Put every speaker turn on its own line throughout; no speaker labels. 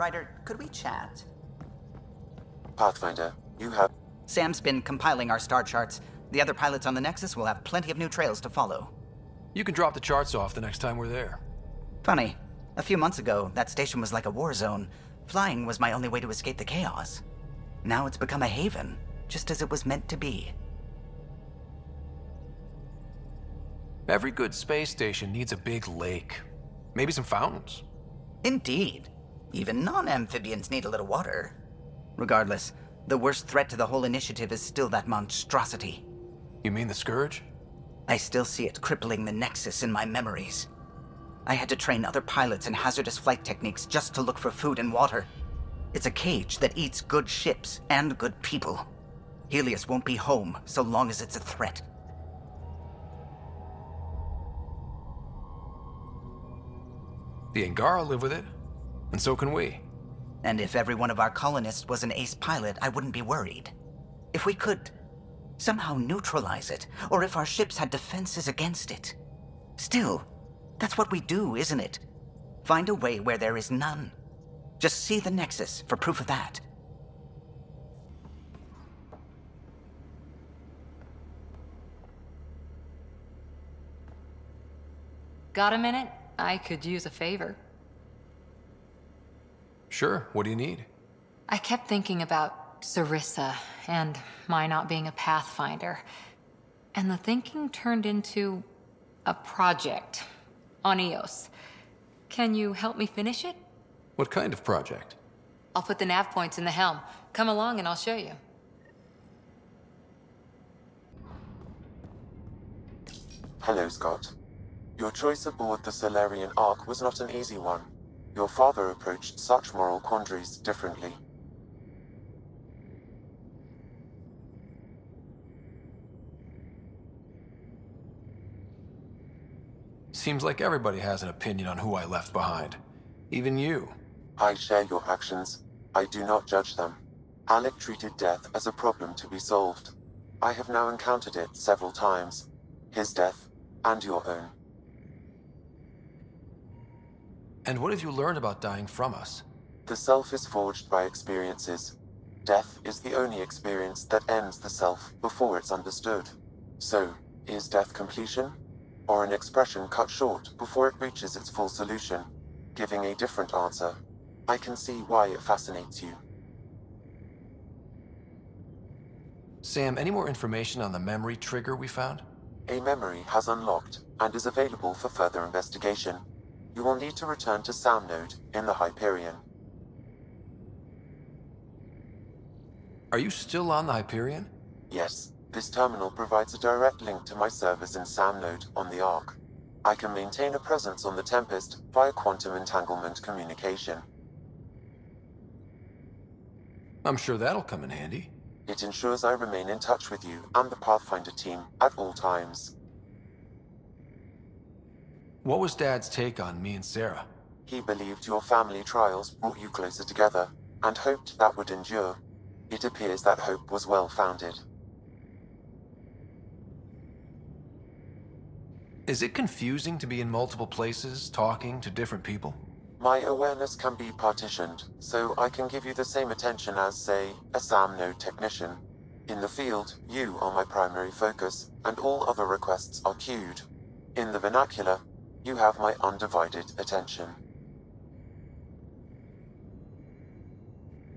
Ryder, could we chat?
Pathfinder, you have...
Sam's been compiling our star charts. The other pilots on the Nexus will have plenty of new trails to follow.
You can drop the charts off the next time we're there.
Funny. A few months ago, that station was like a war zone. Flying was my only way to escape the chaos. Now it's become a haven, just as it was meant to be.
Every good space station needs a big lake. Maybe some fountains.
Indeed. Even non-amphibians need a little water. Regardless, the worst threat to the whole initiative is still that monstrosity.
You mean the Scourge?
I still see it crippling the Nexus in my memories. I had to train other pilots in hazardous flight techniques just to look for food and water. It's a cage that eats good ships and good people. Helios won't be home so long as it's a threat.
The Angara live with it, and so can we.
And if every one of our colonists was an ace pilot, I wouldn't be worried. If we could somehow neutralize it, or if our ships had defenses against it. Still, that's what we do, isn't it? Find a way where there is none. Just see the Nexus for proof of that.
Got a minute? I could use a favor.
Sure, what do you need?
I kept thinking about Sarissa and my not being a Pathfinder. And the thinking turned into a project on Eos. Can you help me finish it?
What kind of project?
I'll put the nav points in the helm. Come along and I'll show you.
Hello, Scott. Your choice aboard the Solarian Ark was not an easy one. Your father approached such moral quandaries differently.
Seems like everybody has an opinion on who I left behind. Even you.
I share your actions. I do not judge them. Alec treated death as a problem to be solved. I have now encountered it several times. His death, and your own.
And what have you learned about dying from us?
The self is forged by experiences. Death is the only experience that ends the self before it's understood. So, is death completion? Or an expression cut short before it reaches its full solution, giving a different answer? I can see why it fascinates you.
Sam, any more information on the memory trigger we found?
A memory has unlocked and is available for further investigation. You will need to return to Sound Node in the Hyperion.
Are you still on the Hyperion?
Yes, this terminal provides a direct link to my servers in Sound Node on the Ark. I can maintain a presence on the Tempest via quantum entanglement communication.
I'm sure that'll come in handy.
It ensures I remain in touch with you and the Pathfinder team at all times.
What was Dad's take on me and Sarah?
He believed your family trials brought you closer together, and hoped that would endure. It appears that hope was well-founded.
Is it confusing to be in multiple places, talking to different people?
My awareness can be partitioned, so I can give you the same attention as, say, a SAM node technician. In the field, you are my primary focus, and all other requests are queued. In the vernacular, you have my undivided attention.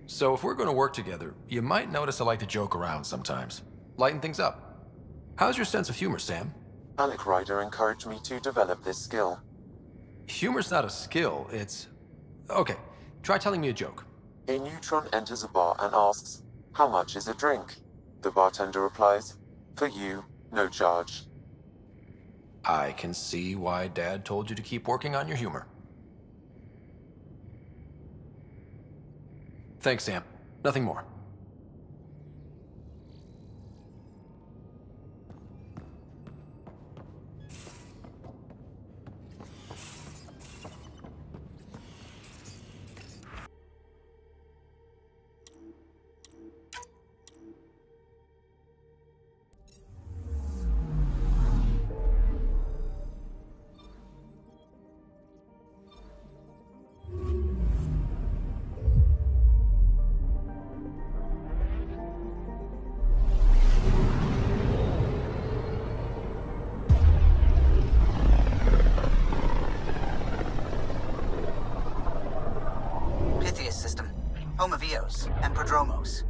So if we're going to work together, you might notice I like to joke around sometimes. Lighten things up. How's your sense of humor, Sam?
Alec Ryder encouraged me to develop this skill.
Humor's not a skill, it's... Okay, try telling me a joke.
A neutron enters a bar and asks, "How much is a drink?" The bartender replies, "For you, No charge.
I can see why Dad told you to keep working on your humor. Thanks, Sam. Nothing more.
Home of Eos and Prodromos.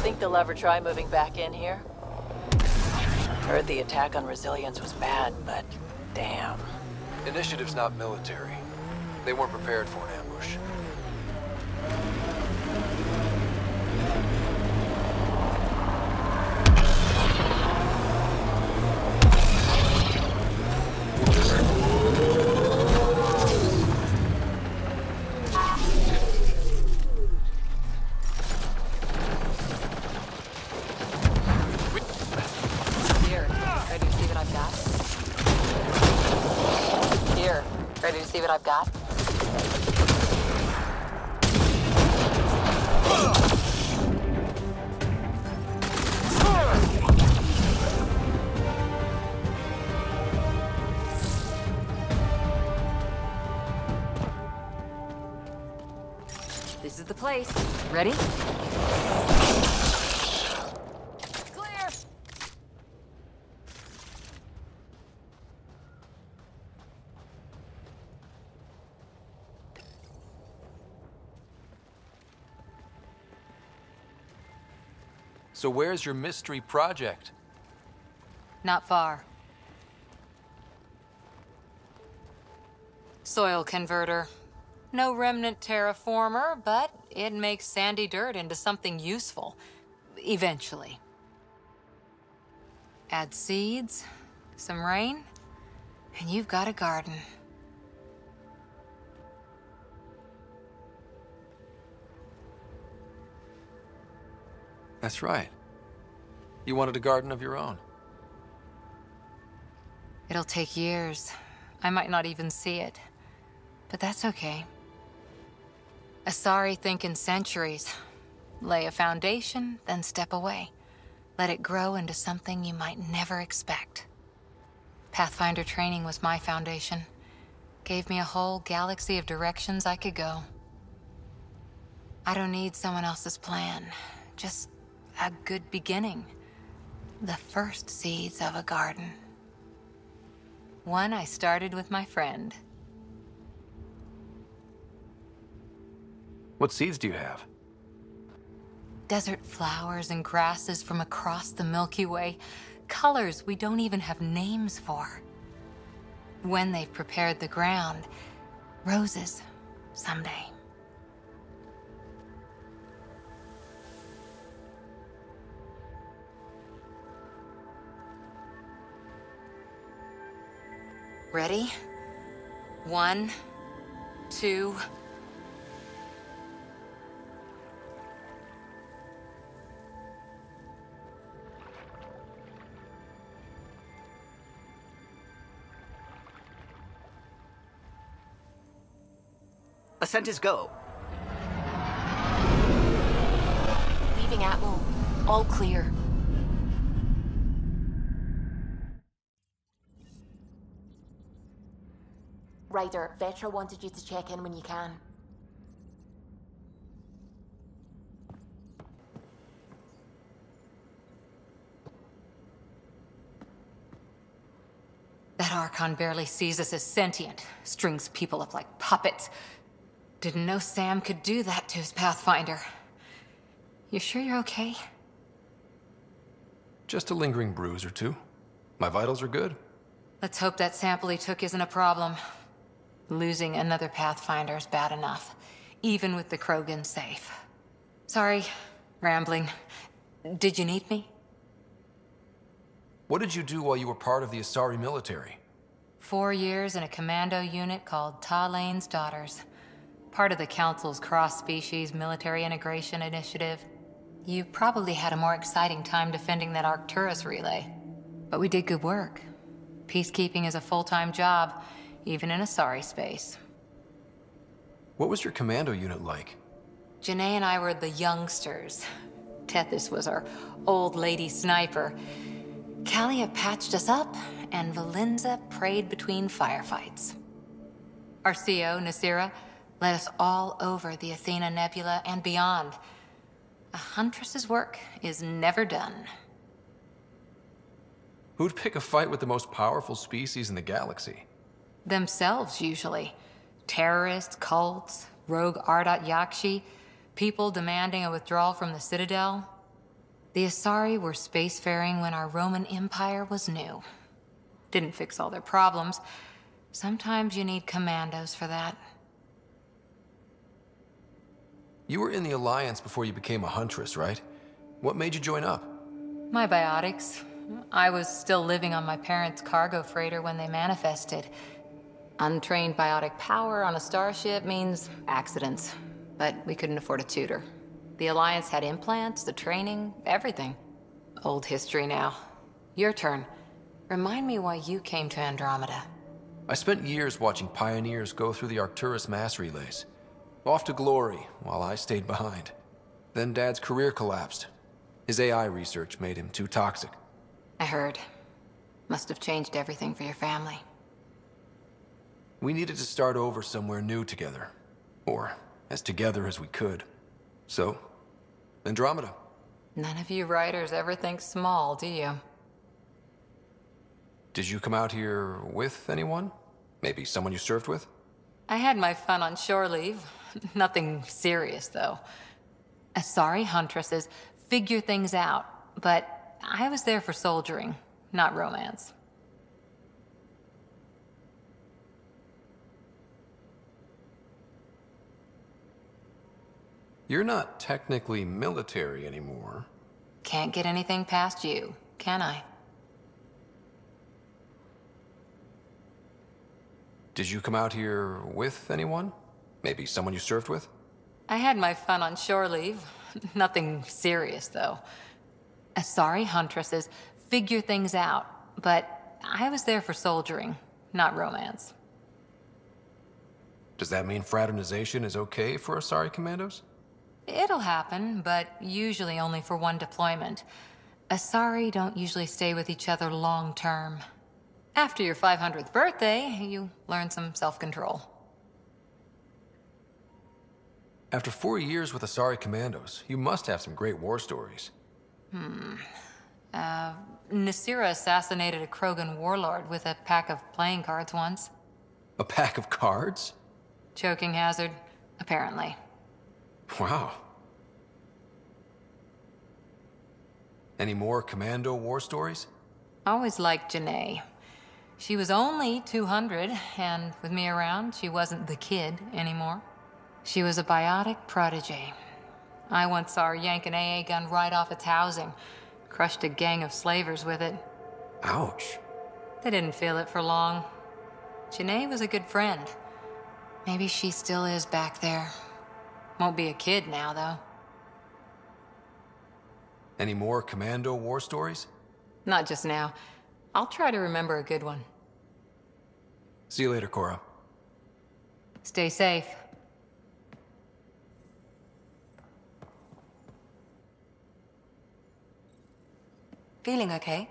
Think they'll ever try moving back in here? Heard the attack on Resilience was bad, but damn.
Initiative's not military. They weren't prepared for an ambush.
I've got.
This is the place. Ready? Clear!
So where's your mystery project?
Not far. Soil converter. No remnant terraformer, but it makes sandy dirt into something useful. Eventually. Add seeds, some rain, and you've got a garden.
That's right. You wanted a garden of your own.
It'll take years. I might not even see it. But that's okay. Asari think in centuries. Lay a foundation, then step away. Let it grow into something you might never expect. Pathfinder training was my foundation. Gave me a whole galaxy of directions I could go. I don't need someone else's plan. Just a good beginning. The first seeds of a garden. One I started with my friend.
What seeds do you have?
Desert flowers and grasses from across the Milky Way. Colors we don't even have names for. When they've prepared the ground, roses someday. Ready? 1, 2...
Ascent is go.
Leaving Atmo. All clear. Ryder, Vetra wanted you to check in when you can.
That Archon barely sees us as sentient, strings people up like puppets. Didn't know Sam could do that to his Pathfinder. You sure you're okay?
Just a lingering bruise or two. My vitals are good.
Let's hope that sample he took isn't a problem. Losing another Pathfinder is bad enough, even with the Krogan safe. Sorry, rambling. Did you need me?
What did you do while you were part of the Asari military?
4 years in a commando unit called Talane's Daughters. Part of the Council's cross-species military integration initiative. You probably had a more exciting time defending that Arcturus relay. But we did good work. Peacekeeping is a full-time job, even in Asari space.
What was your commando unit like?
Janae and I were the youngsters. Tethys was our old lady sniper. Kalia patched us up, and Valenza prayed between firefights. Our CO, Nasira, led us all over the Athena Nebula and beyond. A huntress's work is never done.
Who'd pick a fight with the most powerful species in the galaxy?
Themselves, usually. Terrorists, cults, rogue Ardat Yakshi, people demanding a withdrawal from the Citadel. The Asari were spacefaring when our Roman Empire was new. Didn't fix all their problems. Sometimes you need commandos for that.
You were in the Alliance before you became a huntress, right? What made you join up?
My biotics. I was still living on my parents' cargo freighter when they manifested. Untrained biotic power on a starship means accidents, but we couldn't afford a tutor. The Alliance had implants, the training, everything. Old history now. Your turn. Remind me why you came to Andromeda.
I spent years watching pioneers go through the Arcturus mass relays. Off to glory, while I stayed behind. Then Dad's career collapsed. His AI research made him too toxic.
I heard. Must have changed everything for your family.
We needed to start over somewhere new together. Or as together as we could. So, Andromeda.
None of you writers ever think small, do you?
Did you come out here with anyone? Maybe someone you served with?
I had my fun on shore leave. Nothing serious, though. Asari huntresses figure things out, but I was there for soldiering, not romance.
You're not technically military anymore.
Can't get anything past you, can I?
Did you come out here with anyone? Maybe someone you served with?
I had my fun on shore leave. Nothing serious, though. Asari huntresses figure things out, but I was there for soldiering, not romance.
Does that mean fraternization is okay for Asari commandos?
It'll happen, but usually only for one deployment. Asari don't usually stay with each other long term. After your 500th birthday, you learn some self-control.
After 4 years with Asari commandos, you must have some great war stories.
Nasira assassinated a Krogan warlord with a pack of playing cards once.
A pack of cards?
Choking hazard, apparently.
Wow. Any more Commando war stories?
Always liked Janae. She was only 200, and with me around, she wasn't the kid anymore. She was a biotic prodigy. I once saw her yank an AA gun right off its housing. Crushed a gang of slavers with it.
Ouch.
They didn't feel it for long. Janae was a good friend. Maybe she still is back there. Won't be a kid now, though.
Any more Commando war stories?
Not just now. I'll try to remember a good one.
See you later, Cora.
Stay safe.
Feeling okay?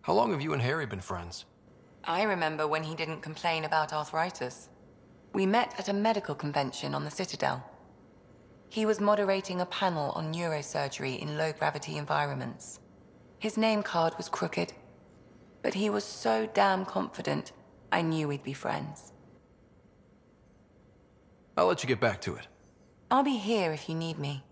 How long have you and Harry been friends?
I remember when he didn't complain about arthritis. We met at a medical convention on the Citadel. He was moderating a panel on neurosurgery in low-gravity environments. His name card was crooked, but he was so damn confident, I knew we'd be friends.
I'll let you get back to it.
I'll be here if you need me.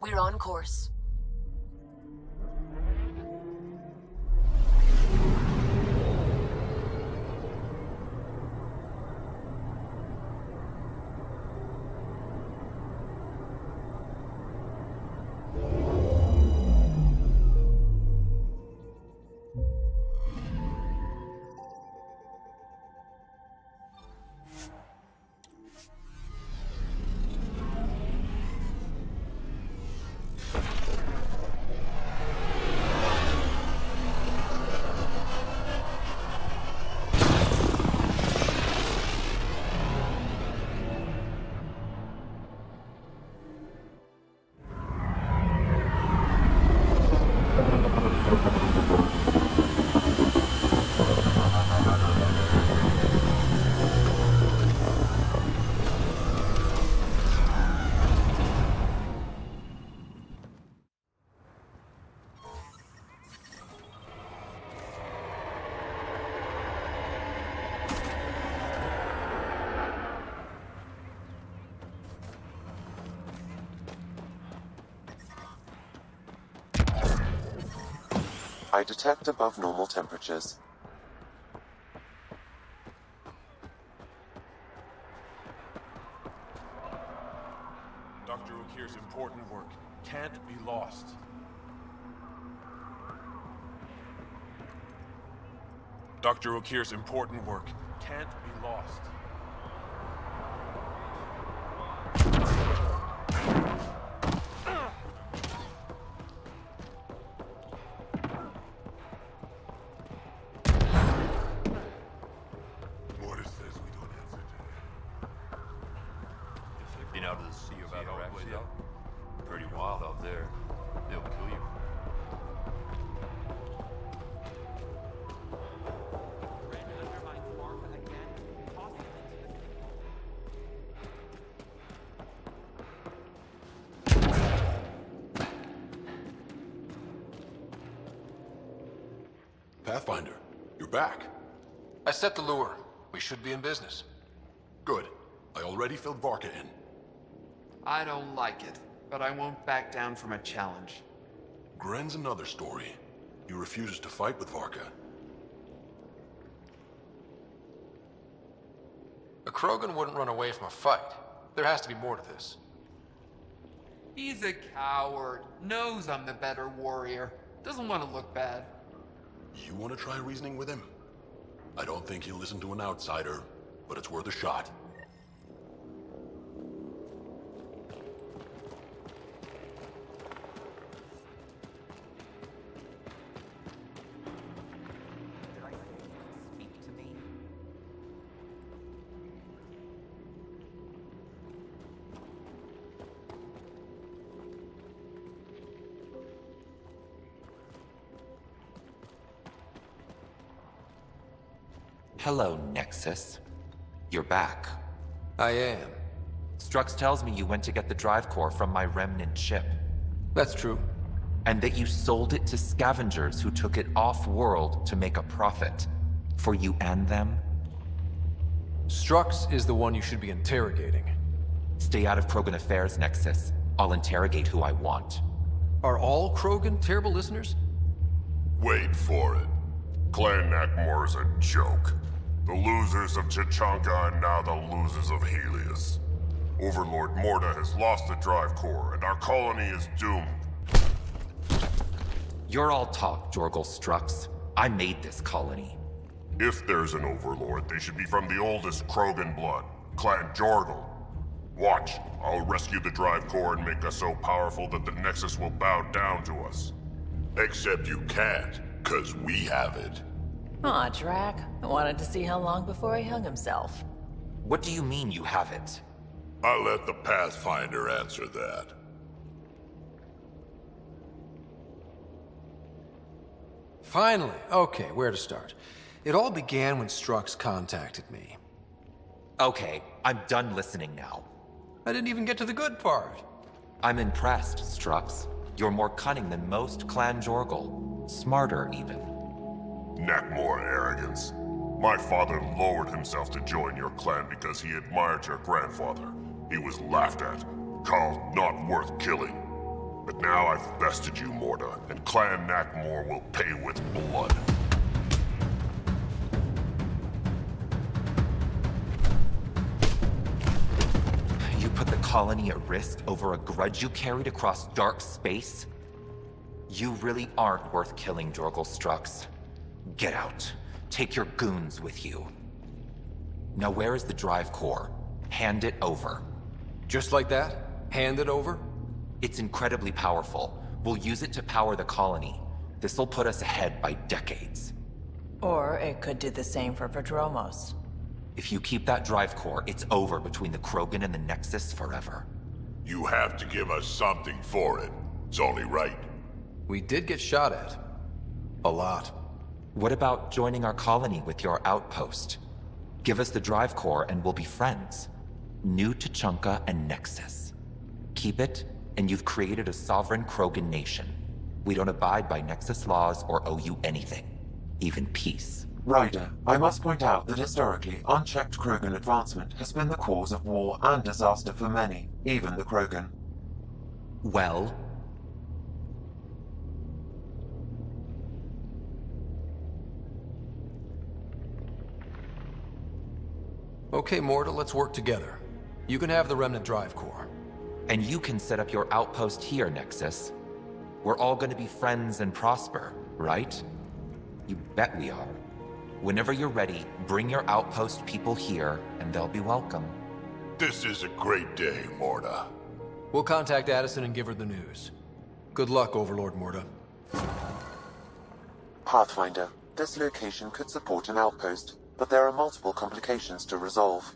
We're on course.
I detect above normal temperatures.
Dr. O'Keefe's important work can't be lost. Dr. O'Keefe's important work can't be lost.
What is this? We don't answer to.
Been out of the sea about Iraq yet? Pretty wild out there. They'll kill you.
Pathfinder, you're back.
I set the lure. We should be in business.
Good. I already filled Varka in.
I don't like it, but I won't back down from a challenge.
Gren's another story. He refuses to fight with Varka.
A Krogan wouldn't run away from a fight. There has to be more to this.
He's a coward. Knows I'm the better warrior. Doesn't want to look bad.
You want to try reasoning with him? I don't think he'll listen to an outsider, but it's worth a shot.
Hello, Nexus. You're back.
I am.
Strux tells me you went to get the drive core from my Remnant ship.
That's true.
And that you sold it to scavengers who took it off-world to make a profit. For you and them?
Strux is the one you should be interrogating.
Stay out of Krogan affairs, Nexus. I'll interrogate who I want.
Are all Krogan terrible listeners?
Wait for it. Clan Nakmor's a joke. The losers of Chichanka and now the losers of Helios. Overlord Morta has lost the drive core, and our colony is doomed.
You're all talk, Jorgal Strux. I made this colony.
If there's an overlord, they should be from the oldest Krogan blood, Clan Jorgal. Watch, I'll rescue the drive core and make us so powerful that the Nexus will bow down to us.
Except you can't, 'cause we have it.
Aw, Drac. I wanted to see how long before he hung himself.
What do you mean you have it?
I'll let the Pathfinder answer that.
Finally. Okay, where to start? It all began when Strux contacted me.
Okay, I'm done listening now.
I didn't even get to the good part.
I'm impressed, Strux. You're more cunning than most Clan Jorgal. Smarter, even.
Nakmor arrogance. My father lowered himself to join your clan because he admired your grandfather. He was laughed at, called not worth killing. But now I've bested you, Morta, and Clan Nakmor will pay with blood.
You put the colony at risk over a grudge you carried across dark space? You really aren't worth killing, Jorgal Strux. Get out. Take your goons with you. Now where is the drive core? Hand it over.
Just like that? Hand it over?
It's incredibly powerful. We'll use it to power the colony. This'll put us ahead by decades.
Or it could do the same for Verdromos.
If you keep that drive core, it's over between the Krogan and the Nexus forever.
You have to give us something for it. It's only right.
We did get shot at. A lot.
What about joining our colony with your outpost? Give us the drive core and we'll be friends. New Tuchanka and Nexus. Keep it, and you've created a sovereign Krogan nation. We don't abide by Nexus laws or owe you anything. Even peace.
Ryder, I must point out that historically, unchecked Krogan advancement has been the cause of war and disaster for many, even the Krogan.
Well?
Okay, Morta, let's work together. You can have the Remnant drive core.
And you can set up your outpost here, Nexus. We're all gonna be friends and prosper, right? You bet we are. Whenever you're ready, bring your outpost people here, and they'll be welcome.
This is a great day, Morta.
We'll contact Addison and give her the news. Good luck, Overlord Morta.
Pathfinder, this location could support an outpost, but there are multiple complications to resolve.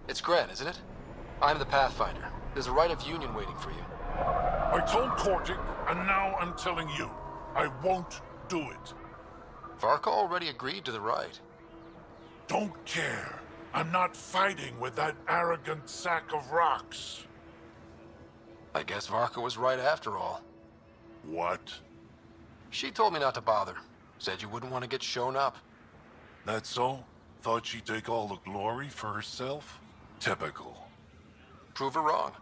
It's Gren, isn't it? I'm the Pathfinder. There's a rite of union waiting for you.
I told Kortik, and now I'm telling you. I won't do it.
Varka already agreed to the rite.
Don't care. I'm not fighting with that arrogant sack of rocks.
I guess Varka was right after all.
What?
She told me not to bother. Said you wouldn't want to get shown up.
That's so? Thought she'd take all the glory for herself? Typical.
Prove her wrong.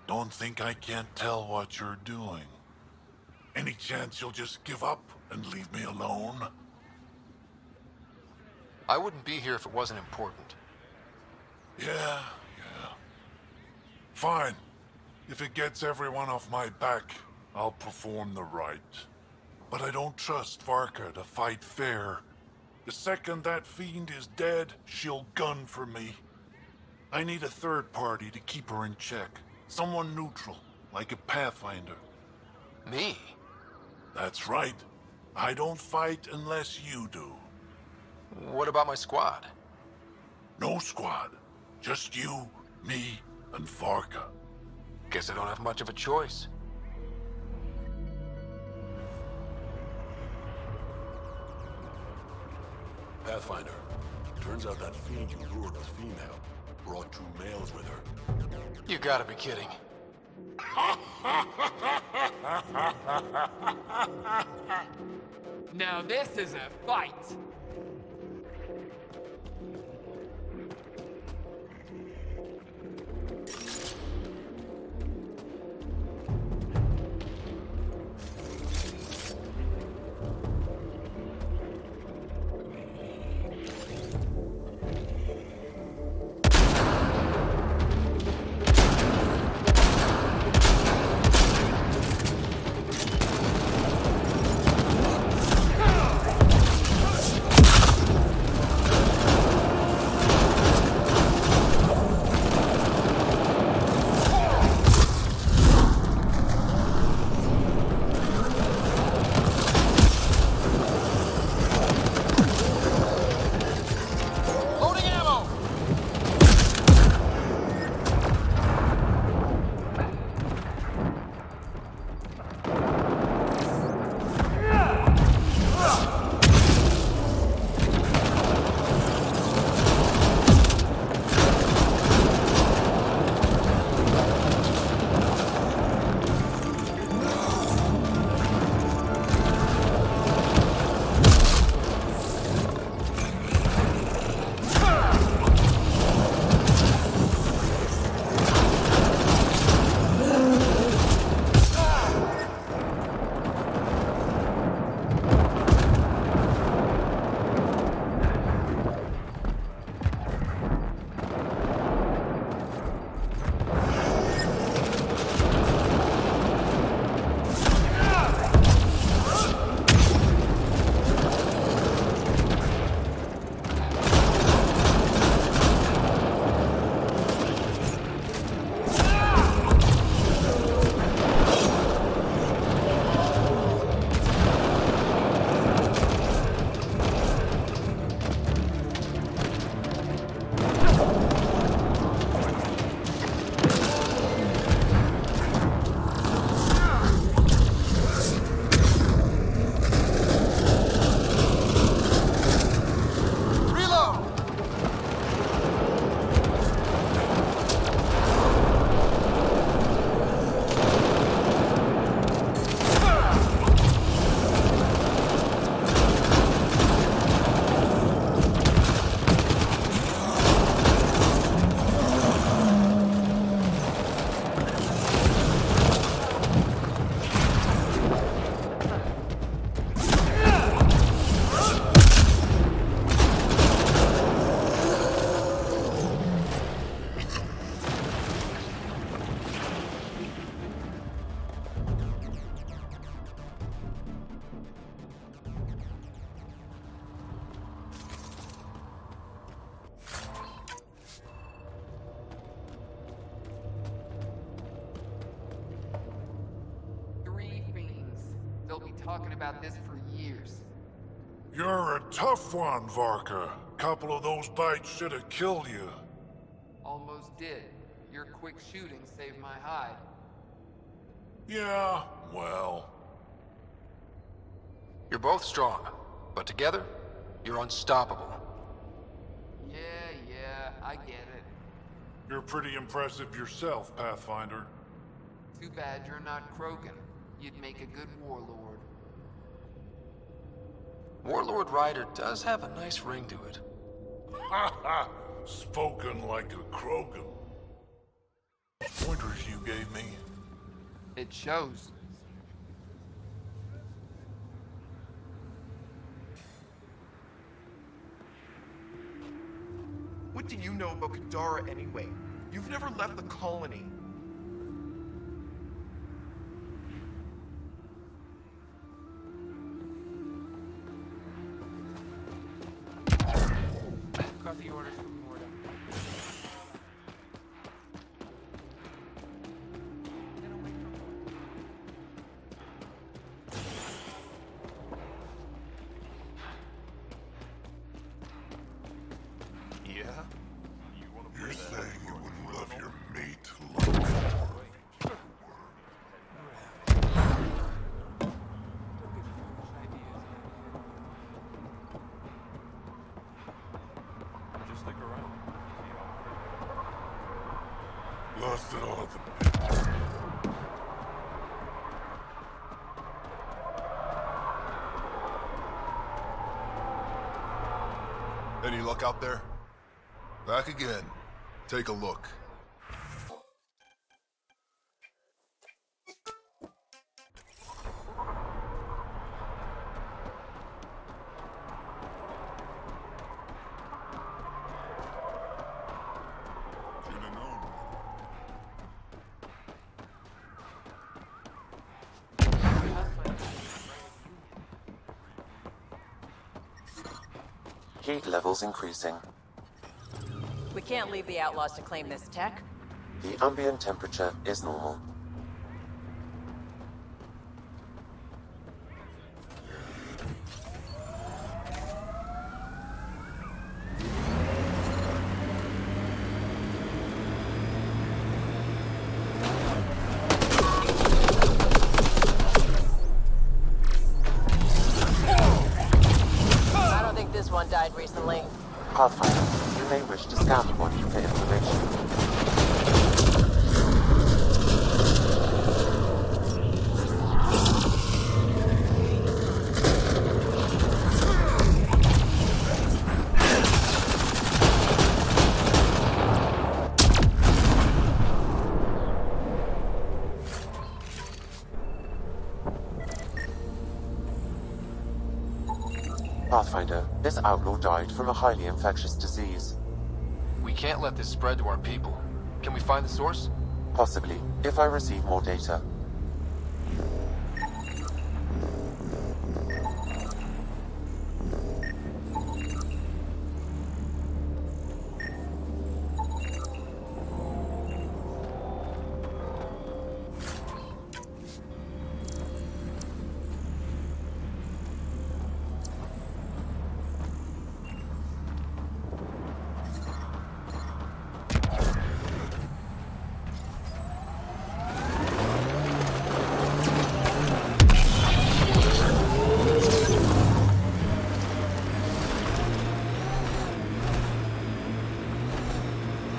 Don't think I can't tell what you're doing. Any chance you'll just give up and leave me alone?
I wouldn't be here if it wasn't important.
Yeah. Fine. If it gets everyone off my back, I'll perform the rite. But I don't trust Varka to fight fair. The second that fiend is dead, she'll gun for me. I need a third party to keep her in check. Someone neutral, like a Pathfinder.
Me?
That's right. I don't fight unless you do.
What about my squad?
No squad. Just you, me, and Varka.
Guess I don't have much of a choice.
Pathfinder, turns out that fiend you lured was female. Brought 2 males with her.
You gotta be kidding.
Now this is a fight! talking about this for years.
You're a tough one, Varka. Couple of those bites should have killed you.
Almost did. Your quick shooting saved my hide.
Yeah, well...
You're both strong, but together, you're unstoppable.
Yeah, I get it.
You're pretty impressive yourself, Pathfinder.
Too bad you're not Krogan. You'd make a good warlord.
Warlord Ryder does have a nice ring to it.
Ha ha! Spoken like a Krogan. Pointers you gave me.
It shows.
What do you know about Kadara anyway? You've never left the colony.
Got the orders from Morda.
Yeah?
You're saying you wouldn't love your mate like
Just stick around.
lost it all at the pit.
Any luck out there? Back again. Take a look.
Heat levels increasing.
We can't leave the outlaws to claim this tech.
The ambient temperature is normal.
I don't think this one died recently.
Pathfinder, you may wish to scan the body for information. Pathfinder, this outlaw died from a highly infectious disease.
We can't let this spread to our people. Can we find the source?
Possibly, if I receive more data.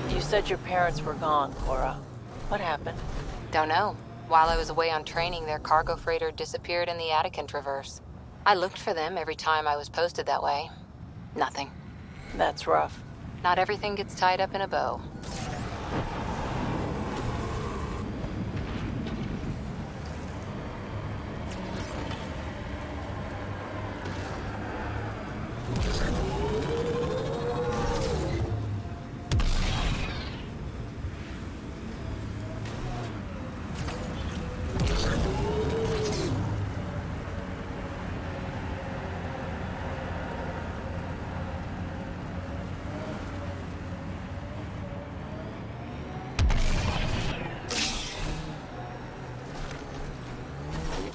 You said your parents were gone, Cora. What happened?
Don't know. While I was away on training, their cargo freighter disappeared in the Attican Traverse. I looked for them every time I was posted that way. Nothing.
That's rough.
Not everything gets tied up in a bow.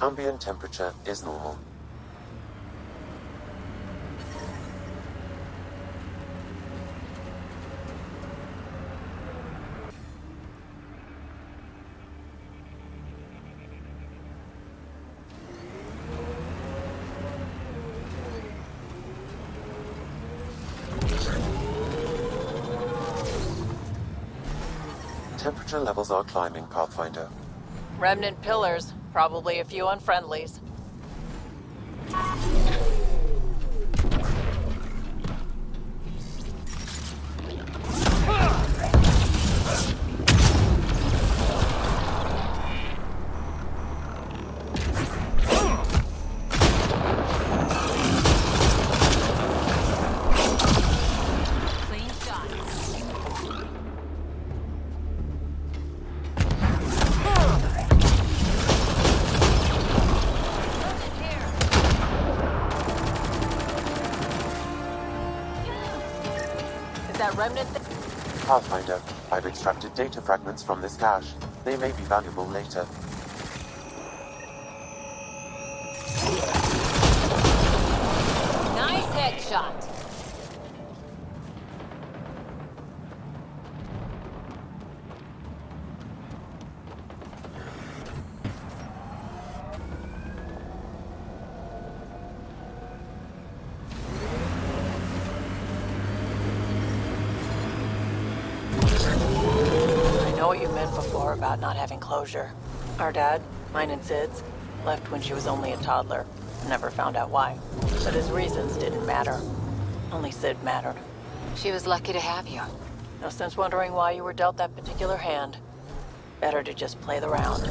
Ambient temperature is normal. Temperature levels are climbing, Pathfinder.
Remnant pillars. Probably a few unfriendlies. Remnant.
Pathfinder, I've extracted data fragments from this cache. They may be valuable later.
Nice headshot.
About not having closure. Our dad, mine and Sid's, left when she was only a toddler. Never found out why. But his reasons didn't matter. Only Sid mattered.
She was lucky to have you.
No sense wondering why you were dealt that particular hand. Better to just play the round.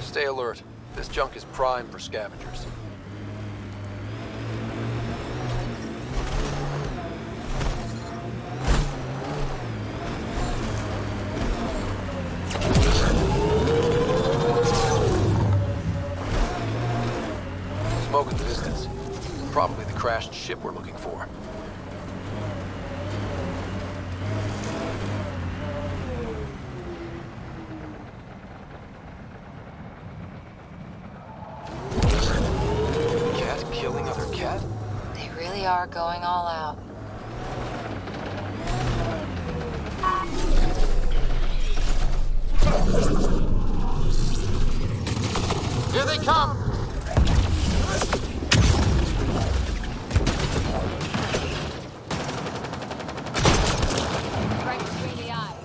Stay alert. This junk is prime for scavengers. Smoke in the distance. Probably the crashed ship we're looking for.
Are going all out.
Here they come!
Right between the eyes.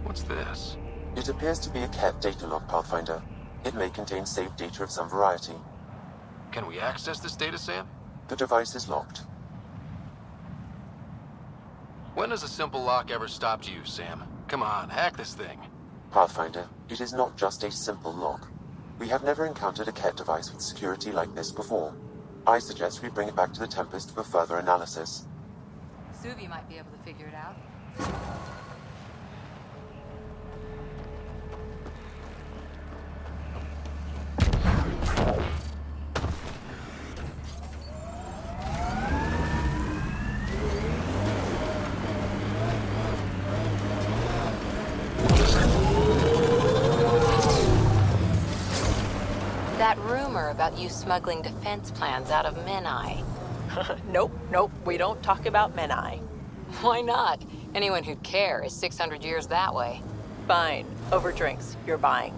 What's this?
It appears to be a Ket data log, Pathfinder. It may contain saved data of some variety.
Can we access this data, Sam?
The device is locked.
When has a simple lock ever stopped you, Sam? Come on, hack this thing.
Pathfinder, it is not just a simple lock. We have never encountered a Ket device with security like this before. I suggest we bring it back to the Tempest for further analysis.
Suvi might be able to figure it out. That rumor about you smuggling defense plans out of Menai.
Nope, we don't talk about Menai.
Why not? Anyone who'd care is 600 years that way.
Fine. Over drinks. You're buying.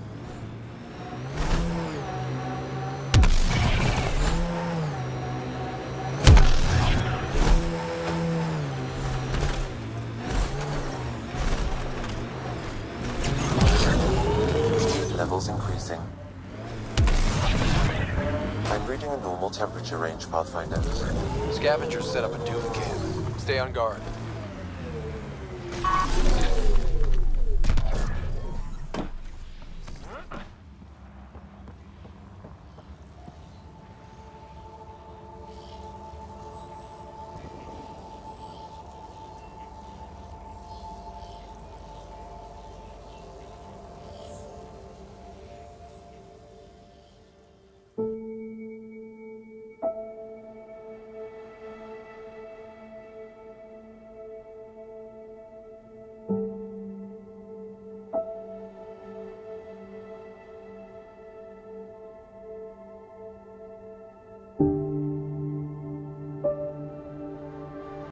Levels increasing. reading a normal temperature range, Pathfinder.
Scavengers set up a doom camp. Stay on guard.